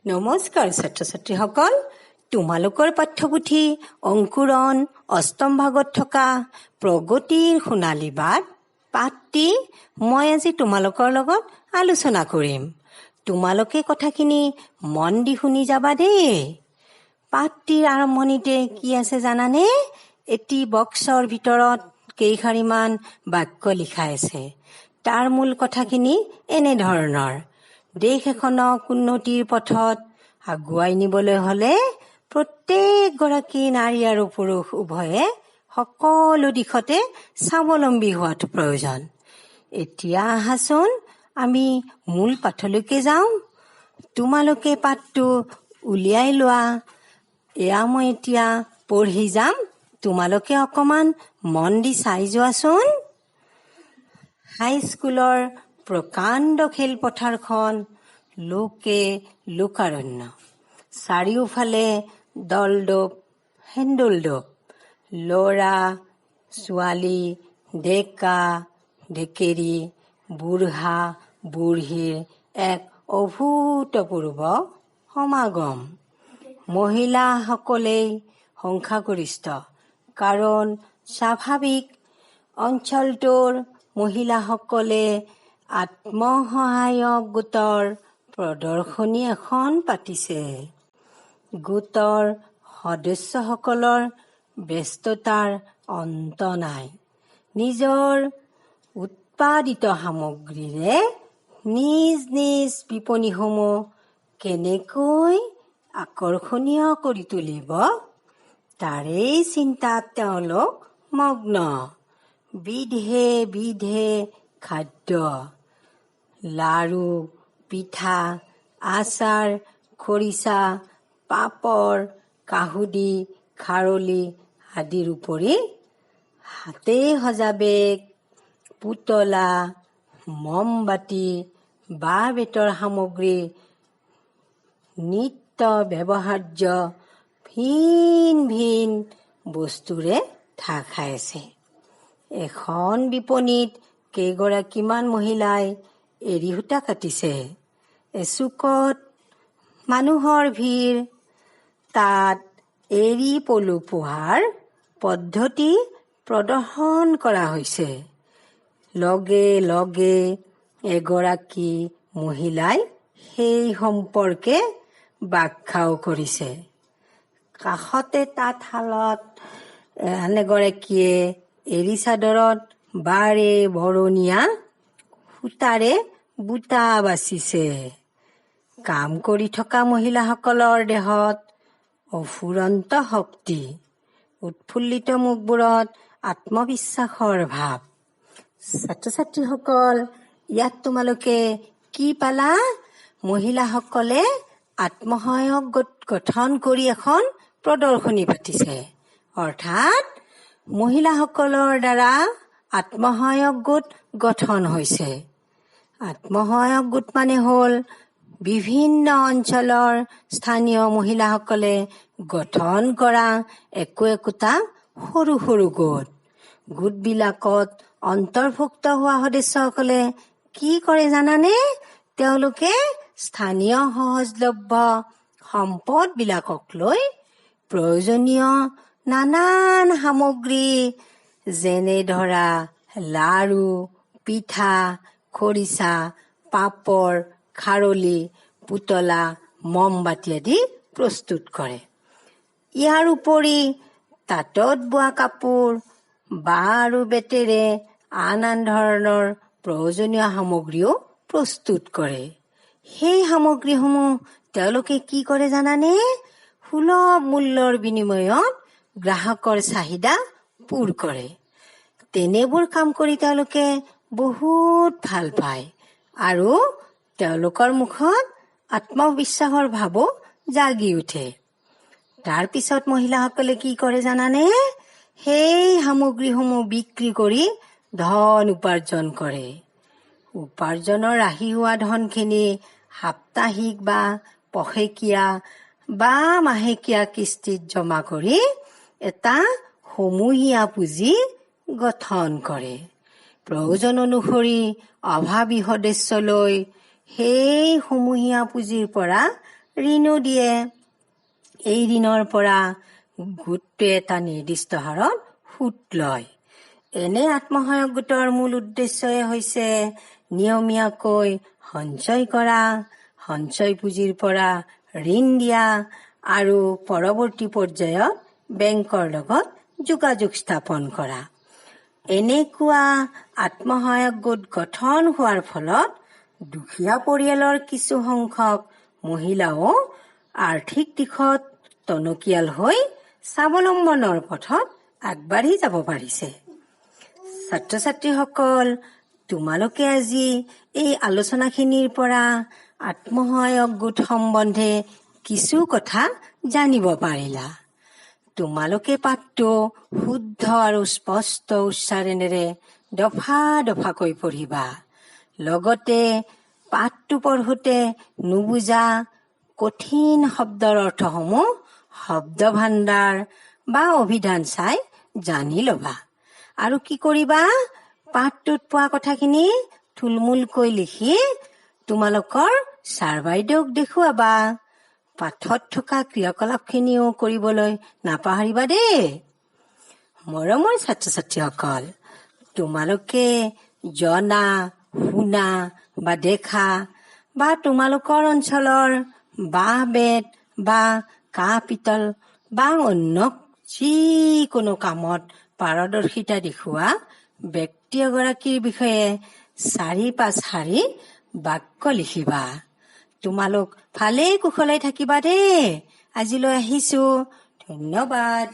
নমস্কাৰ ছাত্ৰ ছাত্ৰীসকল, তোমালোকৰ পাঠ্যপুথি অংকুৰণ অষ্টম ভাগত থকা প্ৰগতিৰ সোণালী বাট পাঠটি মই আজি তোমালোকৰ লগত আলোচনা কৰিম। তোমালোকে কথাখিনি মন দি শুনি যাবা দেই। পাঠটিৰ আৰম্ভণিতে কি আছে জানানে? এটি বক্সৰ ভিতৰত কেইশাৰীমান বাক্য লিখা আছে। তাৰ মূল কথাখিনি এনেধৰণৰ: দেশ এখনক উন্নতিৰ পথত আগুৱাই নিবলৈ হলে প্ৰত্যেকগৰাকী নাৰী আৰু পুৰুষ উভয়ে সকলো দিশতে স্বাৱলম্বী হোৱাটো প্ৰয়োজন। এতিয়া আহাচোন আমি মূল পাঠলৈকে যাওঁ। তোমালোকে পাঠটো উলিয়াই লোৱা। এয়া মই এতিয়া পঢ়ি যাম, তোমালোকে অকমান মন দি চাই যোৱাচোন। হাইস্কুলৰ প্ৰকাণ্ড খেলপথাৰখন লোকে লোকাৰণ্য। চাৰিওফালে দলদপ হেন্দোলদপ, ল'ৰা ছোৱালী, ডেকা ডেকেৰী, বুঢ়া বুঢ়ীৰ এক অভূতপূৰ্ব সমাগম। মহিলাসকলেই সংখ্যাগৰিষ্ঠ, কাৰণ স্বাভাৱিক অঞ্চলটোৰ মহিলাসকলে আত্মসহায়ক গোটৰ প্ৰদৰ্শনী এখন পাতিছে। গোটৰ সদস্যসকলৰ ব্যস্ততাৰ অন্ত নাই। নিজৰ উৎপাদিত সামগ্ৰীৰে নিজ নিজ বিপণীসমূহ কেনেকৈ আকৰ্ষণীয় কৰি তুলিব, তাৰেই চিন্তাত তেওঁলোক মগ্ন। বিধে বিধে খাদ্য, লাড়ু, পিঠা, আচাৰ, খৰিচা, পাপৰ, কাহুদি, খাৰলি আদিৰ উপৰি হাতে সজা বেগ, পুতলা, মমবাতি, বাঁহ বেতৰ সামগ্ৰী, নিত্য ব্যৱহাৰ্য ভিন ভিন বস্তুৰে ঢাক খাই আছে। এখন বিপণীত কেইগৰাকীমান মহিলাই এৰী সূতা কাটিছে। এচুকত মানুহৰ ভিৰ। তাত এৰী পলু পোহাৰ পদ্ধতি প্ৰদৰ্শন কৰা হৈছে। লগে লগে এগৰাকী মহিলাই সেই সম্পৰ্কে ব্যাখ্যাও কৰিছে। কাষতে তাঁতশালত আন এগৰাকীয়ে এৰী চাদৰত বাৰে বৰণীয়া সূতাৰে বুটা বাচিছে। কাম কৰি থকা মহিলাসকলৰ দেহত অফুৰন্ত শক্তি, উৎফুল্লিত মুখবোৰত আত্মবিশ্বাসৰ ভাৱ। ছাত্ৰ ছাত্ৰীসকল, ইয়াত তোমালোকে কি পালা? মহিলাসকলে আত্মসহায়ক গোট গঠন কৰি এখন প্ৰদৰ্শনী পাতিছে। অৰ্থাৎ মহিলাসকলৰ দ্বাৰা আত্মসহায়ক গোট গঠন হৈছে। আত্মসহায়ক গোট মানে হ'ল বিভিন্ন অঞ্চলৰ স্থানীয় মহিলাসকলে গঠন কৰা একোটা সৰু সৰু গোট। গোটবিলাকত অন্তৰ্ভুক্ত হোৱা সদস্যসকলে কি কৰে জানানে? তেওঁলোকে স্থানীয় সহজলভ্য সম্পদবিলাকক লৈ প্ৰয়োজনীয় নানান সামগ্ৰী, যেনে ধৰা লাড়ু, পিঠা, খৰিচা, পাপৰ, খাৰলি, পুতলা, মমবাতি আদি প্ৰস্তুত কৰে। ইয়াৰ উপৰি তাঁতত বোৱা কাপোৰ, বাঁহ আৰু বেতেৰে আন আন ধৰণৰ প্ৰয়োজনীয় সামগ্ৰীও প্ৰস্তুত কৰে। সেই সামগ্ৰীসমূহ তেওঁলোকে কি কৰে জানানে? সুলভ মূল্যৰ বিনিময়ত গ্ৰাহকৰ চাহিদা পূৰ কৰে। তেনেবোৰ কাম কৰি তেওঁলোকে বহুত ভাল পায় আৰু তেওঁলোকৰ মুখত আত্মবিশ্বাসৰ ভাৱো জাগি উঠে। তাৰ পিছত মহিলাসকলে কি কৰে জানানে? সেই সামগ্ৰীসমূহ বিক্ৰী কৰি ধন উপাৰ্জন কৰে। উপাৰ্জনৰ ৰাহি হোৱা ধনখিনি সাপ্তাহিক বা পষেকীয়া বা মাহেকীয়া কিস্তিত জমা কৰি এটা সমূহীয়া পুঁজি গঠন কৰে। প্ৰয়োজন অনুসৰি অভাৱী সদস্যলৈ সেই সমূহীয়া পুঁজিৰ পৰা ঋণো দিয়ে। এই ঋণৰ পৰা গোটটোৱে এটা নিৰ্দিষ্ট হাৰত সুত লয়। এনে আত্মসহায়ক গোটৰ মূল উদ্দেশ্যই হৈছে নিয়মীয়াকৈ সঞ্চয় কৰা, সঞ্চয় পুঁজিৰ পৰা ঋণ দিয়া আৰু পৰৱৰ্তী পৰ্যায়ত বেংকৰ লগত যোগাযোগ স্থাপন কৰা। এনেকুৱা আত্মসহায়ক গোট গঠন হোৱাৰ ফলত দুখীয়া পৰিয়ালৰ কিছু সংখ্যক মহিলাও আৰ্থিক দিশত টনকিয়াল হৈ স্বাৱলম্বনৰ পথত আগবাঢ়ি যাব পাৰিছে। ছাত্ৰ ছাত্ৰীসকল, তোমালোকে আজি এই আলোচনাখিনিৰ পৰা আত্মসহায়ক গোট সম্বন্ধে কিছু কথা জানিব পাৰিলা। তোমালোকে পাঠটো শুদ্ধ আৰু স্পষ্ট উচ্চাৰণেৰে দফা দফাকৈ পঢ়িবা। লগতে পাঠটো পঢ়োতে নুবুজা কঠিন শব্দৰ অৰ্থসমূহ শব্দ ভাণ্ডাৰ বা অভিধান চাই জানি ল'বা। আৰু কি কৰিবা, পাঠটোত পোৱা কথাখিনি থুলমূলকৈ লিখি তোমালোকৰ ছাৰ বাইদেউক দেখুৱাবা। পাঠত থকা ক্ৰিয়াকলাপখিনিও কৰিবলৈ নাপাহৰিবা দেই। মৰমৰ ছাত্ৰ ছাত্ৰীসকল, তোমালোকে জনা, শুনা বা দেখা বা তোমালোকৰ অঞ্চলৰ বাঁহ বেত বা কাঁহ পিতল বা অন্য যিকোনো কামত পাৰদৰ্শিতা দেখুওৱা ব্যক্তি এগৰাকীৰ বিষয়ে ৪-৫ শাৰী বাক্য লিখিবা। তোমালোক ভালেই কুশলে থাকিবা দেই। আজিলৈ আহিছো। ধন্যবাদ।